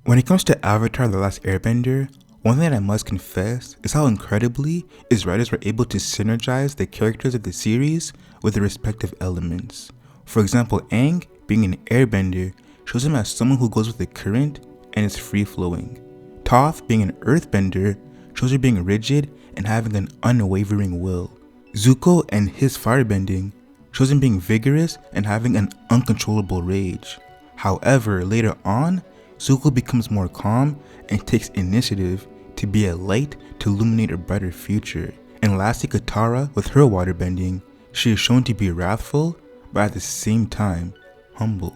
When it comes to Avatar the Last Airbender, one thing that I must confess is how incredibly its writers were able to synergize the characters of the series with their respective elements. For example, Aang, being an airbender, shows him as someone who goes with the current and is free-flowing. Toph, being an earthbender, shows her being rigid and having an unwavering will. Zuko and his firebending shows him being vigorous and having an uncontrollable rage. However, later on, Zuko becomes more calm and takes initiative to be a light to illuminate a brighter future. And lastly, Katara, with her waterbending, she is shown to be wrathful, but at the same time, humble.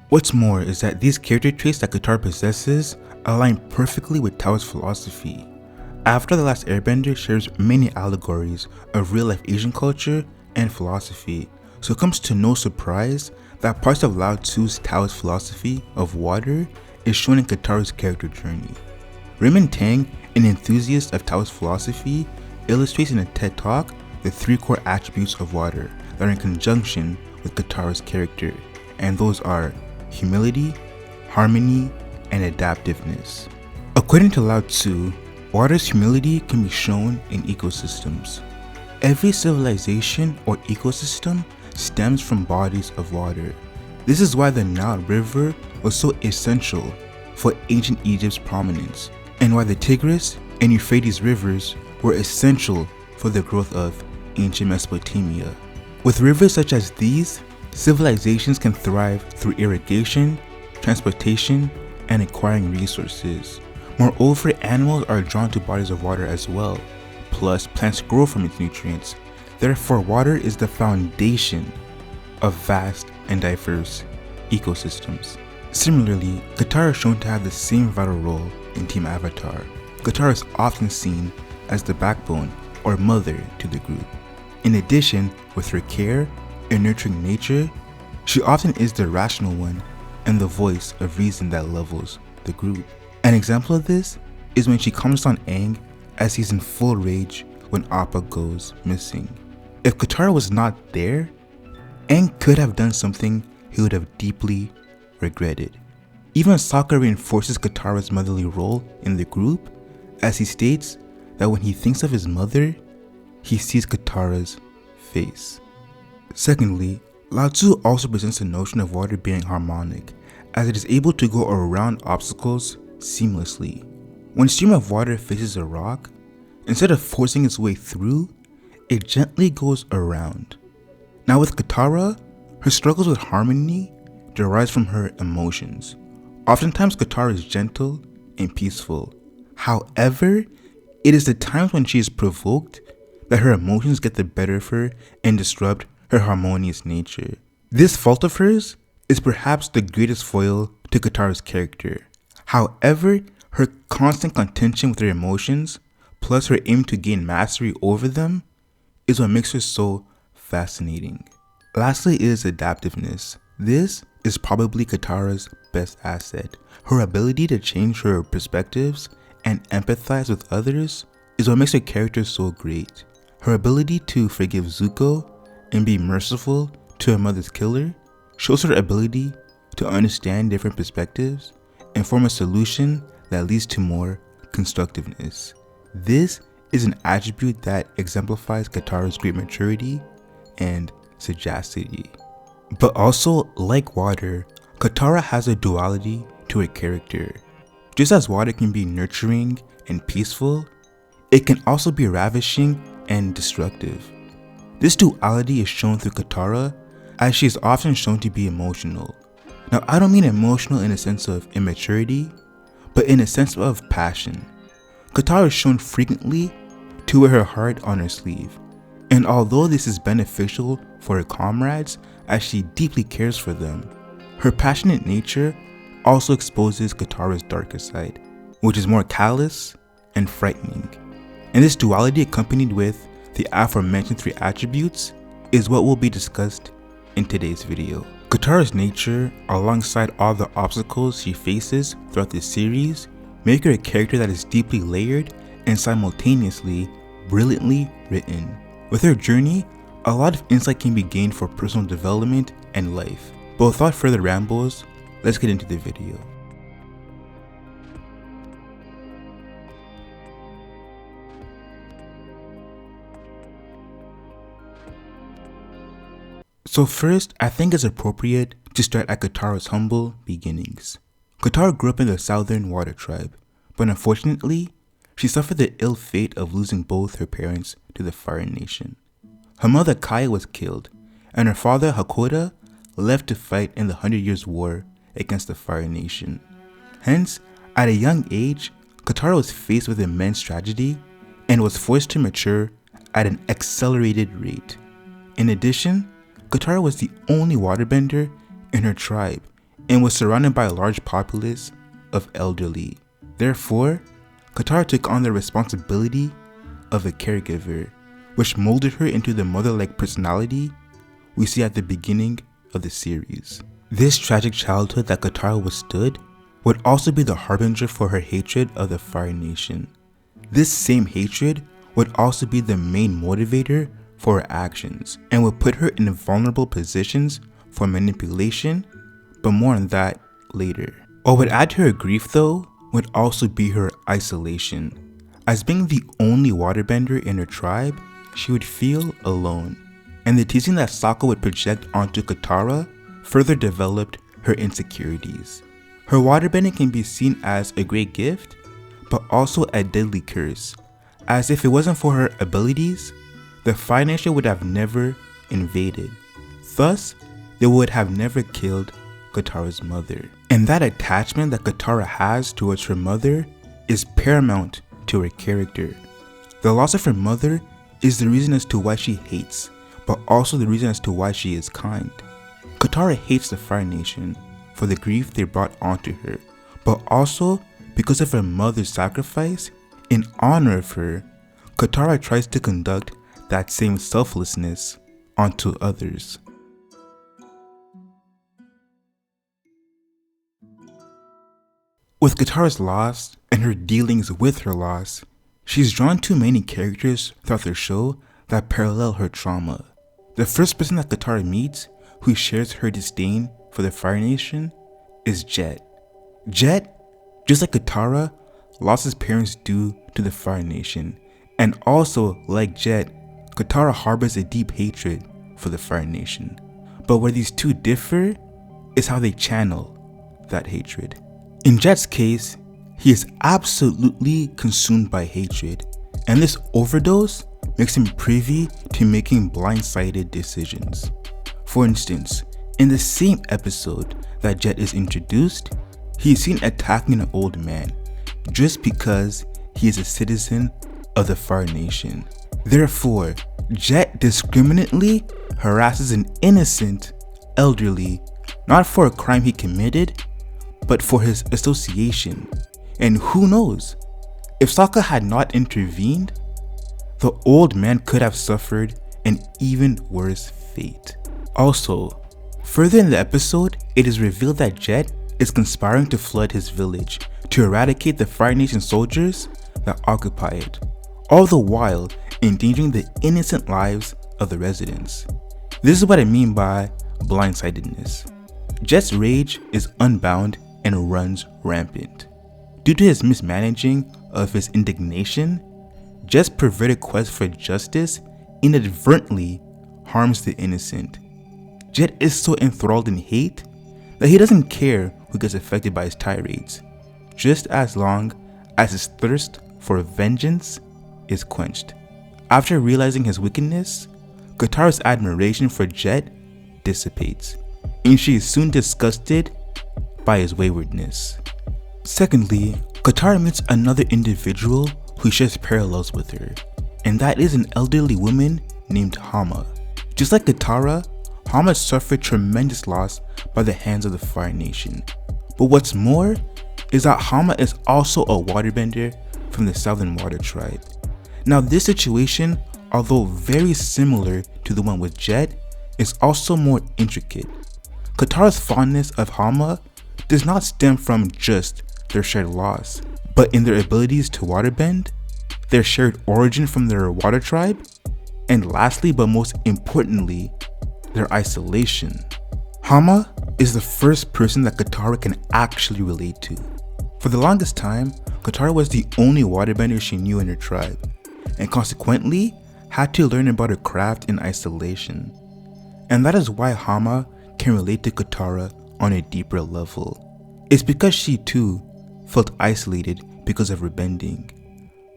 What's more is that these character traits that Katara possesses align perfectly with Taoist philosophy. Avatar the Last Airbender shares many allegories of real-life Asian culture and philosophy, so it comes to no surprise that parts of Lao Tzu's Taoist philosophy of water is shown in Katara's character journey. Raymond Tang, an enthusiast of Taoist philosophy, illustrates in a TED Talk the three core attributes of water that are in conjunction with Katara's character, and those are humility, harmony, and adaptiveness. According to Lao Tzu, water's humility can be shown in ecosystems. Every civilization or ecosystem stems from bodies of water. This is why the Nile River was so essential for ancient Egypt's prominence, and why the Tigris and Euphrates rivers were essential for the growth of ancient Mesopotamia. With rivers such as these, civilizations can thrive through irrigation, transportation, and acquiring resources. Moreover, animals are drawn to bodies of water as well, plus plants grow from its nutrients. Therefore, water is the foundation of vast and diverse ecosystems. Similarly, Katara is shown to have the same vital role in Team Avatar. Katara is often seen as the backbone or mother to the group. In addition, with her care and nurturing nature, she often is the rational one and the voice of reason that levels the group. An example of this is when she comments on Aang as he's in full rage when Appa goes missing. If Katara was not there, Aang could have done something he would have deeply regretted. Even Sokka reinforces Katara's motherly role in the group, as he states that when he thinks of his mother, he sees Katara's face. Secondly, Lao Tzu also presents the notion of water being harmonic, as it is able to go around obstacles seamlessly. When a stream of water faces a rock, instead of forcing its way through, it gently goes around. Now with Katara, her struggles with harmony derives from her emotions. Oftentimes Katara is gentle and peaceful. However, it is the times when she is provoked that her emotions get the better of her and disrupt her harmonious nature. This fault of hers is perhaps the greatest foil to Katara's character. However, her constant contention with her emotions, plus her aim to gain mastery over them, is what makes her so fascinating. Lastly is adaptiveness. This is probably Katara's best asset. Her ability to change her perspectives and empathize with others is what makes her character so great. Her ability to forgive Zuko and be merciful to her mother's killer shows her ability to understand different perspectives and form a solution that leads to more constructiveness. This is an attribute that exemplifies Katara's great maturity and sagacity. But also, like water, Katara has a duality to her character. Just as water can be nurturing and peaceful, it can also be ravishing and destructive. This duality is shown through Katara, as she is often shown to be emotional. Now, I don't mean emotional in a sense of immaturity, but in a sense of passion. Katara is shown frequently to wear her heart on her sleeve, and although this is beneficial for her comrades as she deeply cares for them, her passionate nature also exposes Katara's darker side, which is more callous and frightening. And this duality, accompanied with the aforementioned three attributes, is what will be discussed in today's video. Katara's nature, alongside all the obstacles she faces throughout this series, make her a character that is deeply layered and simultaneously brilliantly written. With her journey, a lot of insight can be gained for personal development and life. But without further rambles, let's get into the video. So first, I think it's appropriate to start at Katara's humble beginnings. Katara grew up in the Southern Water Tribe, but unfortunately, she suffered the ill fate of losing both her parents to the Fire Nation. Her mother Kaya was killed, and her father Hakoda left to fight in the 100 Years' War against the Fire Nation. Hence, at a young age, Katara was faced with immense tragedy and was forced to mature at an accelerated rate. In addition, Katara was the only waterbender in her tribe and was surrounded by a large populace of elderly. Therefore, Katara took on the responsibility of a caregiver, which molded her into the mother-like personality we see at the beginning of the series. This tragic childhood that Katara withstood would also be the harbinger for her hatred of the Fire Nation. This same hatred would also be the main motivator for her actions and would put her in vulnerable positions for manipulation, but more on that later. What would add to her grief though would also be her isolation. As being the only waterbender in her tribe, she would feel alone, and the teasing that Sokka would project onto Katara further developed her insecurities. Her waterbending can be seen as a great gift, but also a deadly curse, as if it wasn't for her abilities, the Fire Nation would have never invaded. Thus, they would have never killed Katara's mother. And that attachment that Katara has towards her mother is paramount to her character. The loss of her mother is the reason as to why she hates, but also the reason as to why she is kind. Katara hates the Fire Nation for the grief they brought onto her, but also because of her mother's sacrifice. In honor of her, Katara tries to conduct that same selflessness onto others. With Katara's loss and her dealings with her loss, she's drawn to many characters throughout the show that parallel her trauma. The first person that Katara meets who shares her disdain for the Fire Nation is Jet. Jet, just like Katara, lost his parents due to the Fire Nation, and also, like Jet, Katara harbors a deep hatred for the Fire Nation. But where these two differ is how they channel that hatred. In Jet's case, he is absolutely consumed by hatred, and this overdose makes him privy to making blindsided decisions. For instance, in the same episode that Jet is introduced, he is seen attacking an old man just because he is a citizen of the Fire Nation. Therefore, Jet discriminately harasses an innocent elderly, not for a crime he committed, but for his association. And who knows, if Sokka had not intervened, the old man could have suffered an even worse fate. Also, further in the episode, it is revealed that Jet is conspiring to flood his village to eradicate the Fire Nation soldiers that occupy it, all the while endangering the innocent lives of the residents. This is what I mean by blindsidedness. Jet's rage is unbound and runs rampant. Due to his mismanaging of his indignation, Jet's perverted quest for justice inadvertently harms the innocent. Jet is so enthralled in hate that he doesn't care who gets affected by his tirades, just as long as his thirst for vengeance is quenched. After realizing his wickedness, Katara's admiration for Jet dissipates, and she is soon disgusted by his waywardness. Secondly, Katara meets another individual who shares parallels with her, and that is an elderly woman named Hama. Just like Katara, Hama suffered tremendous loss by the hands of the Fire Nation. But what's more is that Hama is also a waterbender from the Southern Water Tribe. Now this situation, although very similar to the one with Jet, is also more intricate. Katara's fondness of Hama does not stem from just their shared loss, but in their abilities to waterbend, their shared origin from their water tribe, and lastly but most importantly, their isolation. Hama is the first person that Katara can actually relate to. For the longest time, Katara was the only waterbender she knew in her tribe, and consequently had to learn about her craft in isolation. And that is why Hama can relate to Katara on a deeper level. It's because she too felt isolated because of her bending.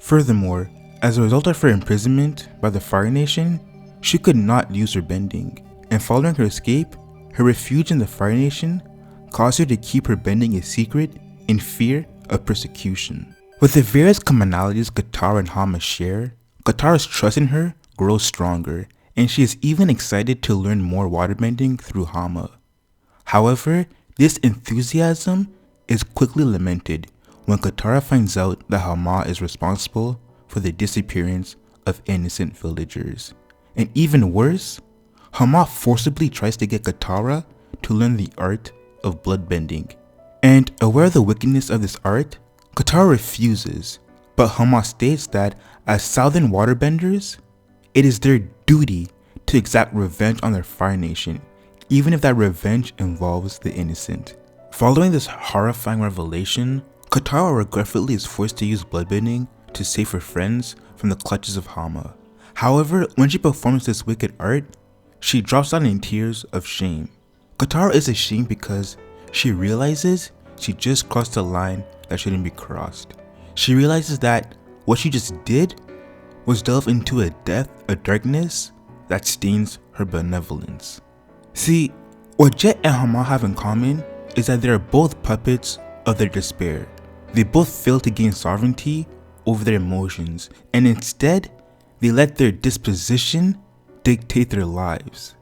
Furthermore, as a result of her imprisonment by the Fire Nation, she could not use her bending, and following her escape, her refuge in the Fire Nation caused her to keep her bending a secret in fear of persecution. With the various commonalities Katara and Hama share, Katara's trust in her grows stronger, and she is even excited to learn more waterbending through Hama. However, this enthusiasm is quickly lamented when Katara finds out that Hama is responsible for the disappearance of innocent villagers. And even worse, Hama forcibly tries to get Katara to learn the art of bloodbending. And aware of the wickedness of this art, Katara refuses, but Hama states that as Southern waterbenders, it is their duty to exact revenge on their Fire Nation, even if that revenge involves the innocent. Following this horrifying revelation, Katara regretfully is forced to use bloodbending to save her friends from the clutches of Hama. However, when she performs this wicked art, she drops down in tears of shame. Katara is ashamed because she realizes she just crossed a line that shouldn't be crossed. She realizes that what she just did was delve into a depth of darkness that stains her benevolence. See, what Jet and Hama have in common is that they are both puppets of their despair. They both fail to gain sovereignty over their emotions, and instead, they let their disposition dictate their lives.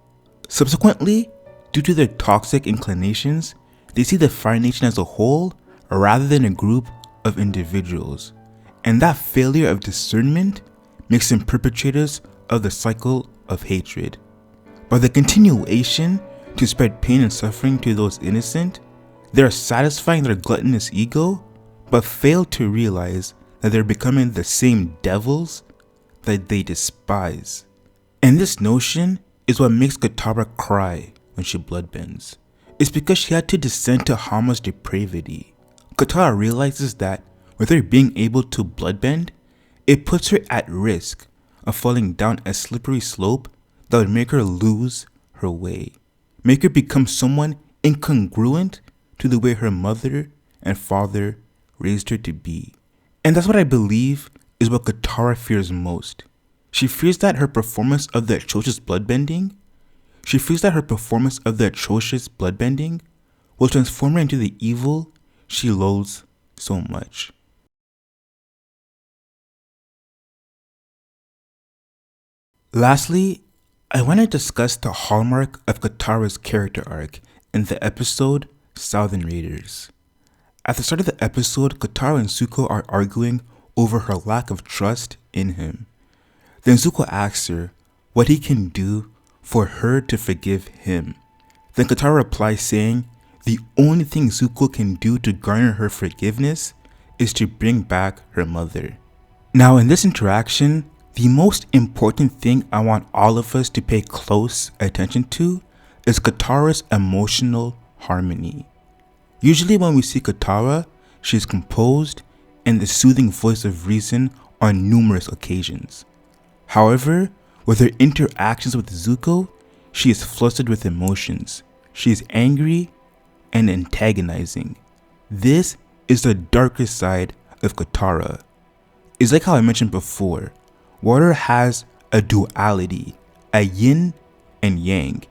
Subsequently, due to their toxic inclinations, they see the Fire Nation as a whole rather than a group of individuals. And that failure of discernment makes them perpetrators of the cycle of hatred. By the continuation to spread pain and suffering to those innocent, they are satisfying their gluttonous ego, but fail to realize that they're becoming the same devils that they despise. And this notion is what makes Katara cry when she bloodbends. It's because she had to descend to Hama's depravity. Katara realizes that with her being able to bloodbend, it puts her at risk of falling down a slippery slope that would make her lose her way, make her become someone incongruent to the way her mother and father raised her to be. And that's what I believe is what Katara fears most. She fears that her performance of the atrocious bloodbending will transform her into the evil she loathes so much. Lastly, I want to discuss the hallmark of Katara's character arc in the episode Southern Raiders. At the start of the episode, Katara and Zuko are arguing over her lack of trust in him. Then Zuko asks her what he can do for her to forgive him. Then Katara replies saying the only thing Zuko can do to garner her forgiveness is to bring back her mother. Now in this interaction, the most important thing I want all of us to pay close attention to is Katara's emotional harmony. Usually when we see Katara, she is composed and the soothing voice of reason on numerous occasions. However, with her interactions with Zuko, she is flustered with emotions. She is angry and antagonizing. This is the darker side of Katara. It's like how I mentioned before, water has a duality, a yin and yang.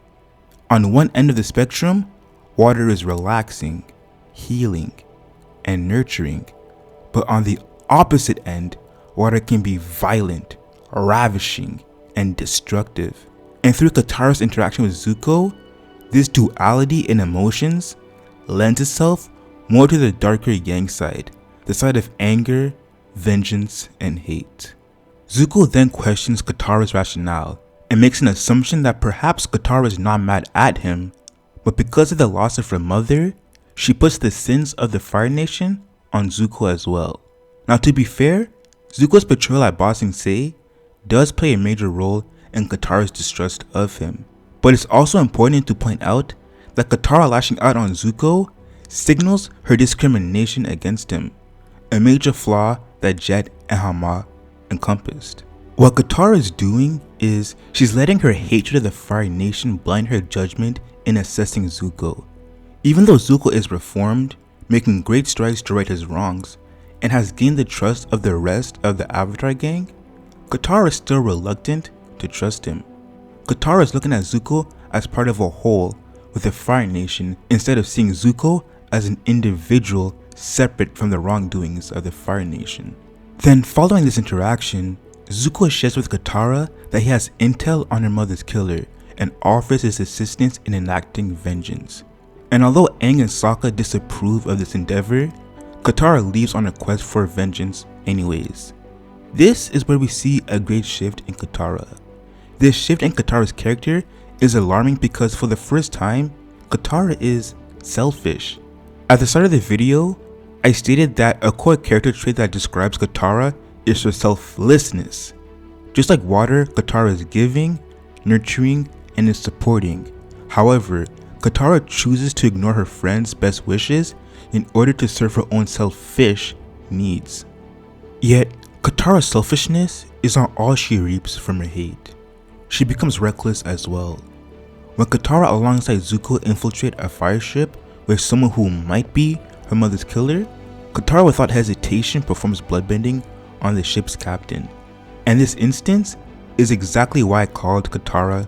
On one end of the spectrum, water is relaxing, healing, and nurturing. But on the opposite end, water can be violent, ravishing, and destructive. And through Katara's interaction with Zuko, this duality in emotions lends itself more to the darker yang side, the side of anger, vengeance, and hate. Zuko then questions Katara's rationale and makes an assumption that perhaps Katara is not mad at him, but because of the loss of her mother, she puts the sins of the Fire Nation on Zuko as well. Now to be fair, Zuko's betrayal at Ba Sing Se does play a major role in Katara's distrust of him, but it's also important to point out that Katara lashing out on Zuko signals her discrimination against him, a major flaw that Jet and Hama encompassed. What Katara is doing is she's letting her hatred of the Fire Nation blind her judgment in assessing Zuko. Even though Zuko is reformed, making great strides to right his wrongs, and has gained the trust of the rest of the Avatar gang, Katara is still reluctant to trust him. Katara is looking at Zuko as part of a whole with the Fire Nation instead of seeing Zuko as an individual separate from the wrongdoings of the Fire Nation. Then, following this interaction, Zuko shares with Katara that he has intel on her mother's killer and offers his assistance in enacting vengeance. And although Aang and Sokka disapprove of this endeavor, Katara leaves on a quest for vengeance anyways. This is where we see a great shift in Katara. This shift in Katara's character is alarming because for the first time, Katara is selfish. At the start of the video, I stated that a core character trait that describes Katara is her selflessness. Just like water, Katara is giving, nurturing, and is supporting. However, Katara chooses to ignore her friends' best wishes in order to serve her own selfish needs. Yet, Katara's selfishness is not all she reaps from her hate. She becomes reckless as well. When Katara alongside Zuko infiltrate a fire ship with someone who might be her mother's killer, Katara without hesitation performs bloodbending on the ship's captain. And this instance is exactly why I called Katara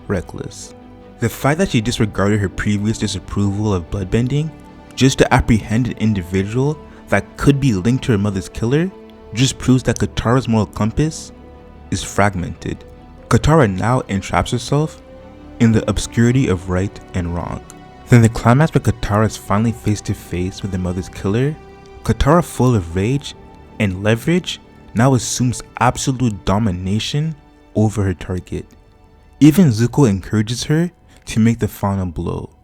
reckless. The fact that she disregarded her previous disapproval of bloodbending just to apprehend an individual that could be linked to her mother's killer just proves that Katara's moral compass is fragmented. Katara now entraps herself in the obscurity of right and wrong. Then the climax where Katara is finally face to face with the mother's killer, Katara, full of rage and leverage, now assumes absolute domination over her target. Even Zuko encourages her to make the final blow.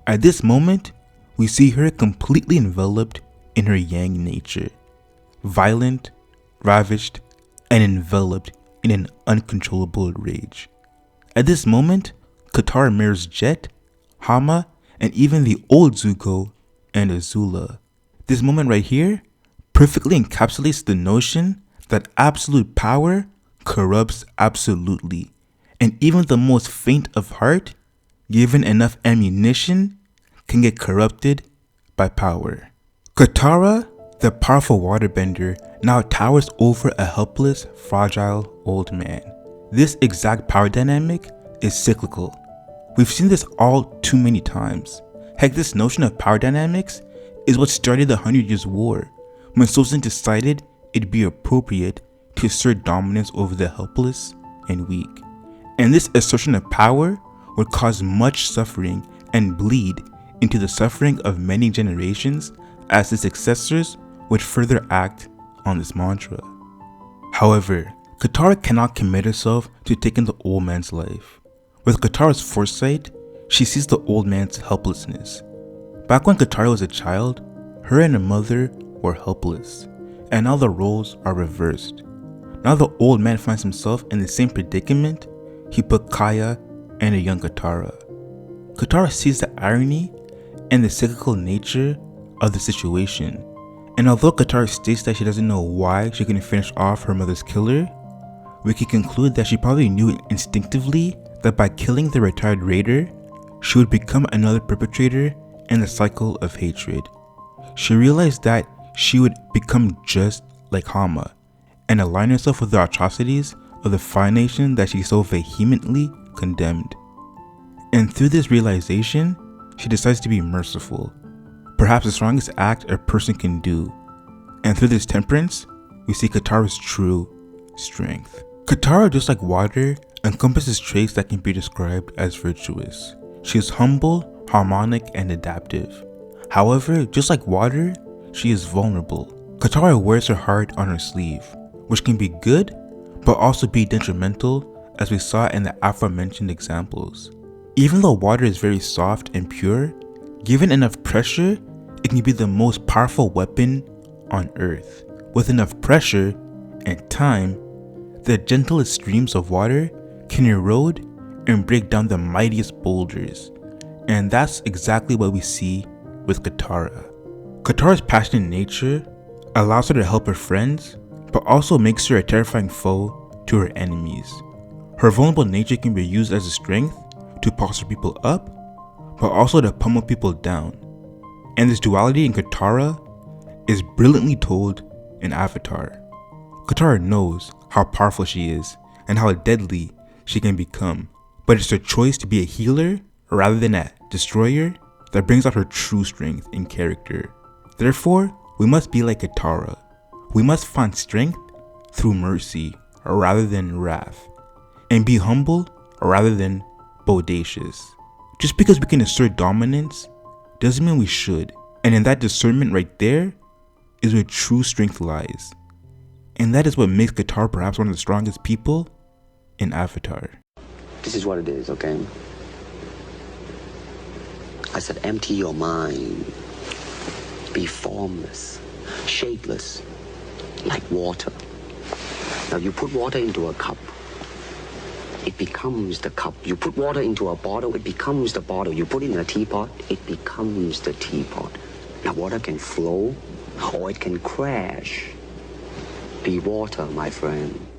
At this moment, we see her completely enveloped in her yang nature, violent, ravished, and enveloped in an uncontrollable rage. At this moment, Katara mirrors Jet, Hama, and even the old Zuko and Azula. This moment right here perfectly encapsulates the notion that absolute power corrupts absolutely, and even the most faint of heart, given enough ammunition, can get corrupted by power. Katara, the powerful waterbender, now towers over a helpless, fragile old man. This exact power dynamic is cyclical. We've seen this all too many times. Heck, this notion of power dynamics is what started the 100 Years' War, when Sokka decided it'd be appropriate to assert dominance over the helpless and weak. And this assertion of power would cause much suffering and bleed into the suffering of many generations as the successors would further act on this mantra. However, Katara cannot commit herself to taking the old man's life. With Katara's foresight, she sees the old man's helplessness. Back when Katara was a child, her and her mother were helpless, and now the roles are reversed. Now the old man finds himself in the same predicament he put Kaya and a young Katara. Katara sees the irony and the cyclical nature of the situation, and although Katara states that she doesn't know why she couldn't finish off her mother's killer, we can conclude that she probably knew instinctively that by killing the retired raider, she would become another perpetrator in the cycle of hatred. She realized that she would become just like Hama and align herself with the atrocities of the Fire Nation that she so vehemently condemned. And through this realization, she decides to be merciful, perhaps the strongest act a person can do. And through this temperance, we see Katara's true strength. Katara, just like water, encompasses traits that can be described as virtuous. She is humble, harmonic, and adaptive. However, just like water, she is vulnerable. Katara wears her heart on her sleeve, which can be good, but also be detrimental, as we saw in the aforementioned examples. Even though water is very soft and pure, given enough pressure, it can be the most powerful weapon on earth. With enough pressure and time, the gentlest streams of water can erode and break down the mightiest boulders. And that's exactly what we see with Katara. Katara's passionate nature allows her to help her friends, but also makes her a terrifying foe to her enemies. Her vulnerable nature can be used as a strength to posture people up, but also to pummel people down. And this duality in Katara is brilliantly told in Avatar. Katara knows how powerful she is and how deadly she can become, but it's her choice to be a healer rather than a destroyer that brings out her true strength in character. Therefore, we must be like Katara. We must find strength through mercy rather than wrath, and be humble rather than bodacious. Just because we can assert dominance doesn't mean we should, and in that discernment right there is where true strength lies. And that is what makes Katara perhaps one of the strongest people in Avatar. This is what it is, okay? I said empty your mind. Be formless, shapeless, like water. Now you put water into a cup, it becomes the cup. You put water into a bottle, it becomes the bottle. You put it in a teapot, it becomes the teapot. Now water can flow or it can crash. Be water, my friend.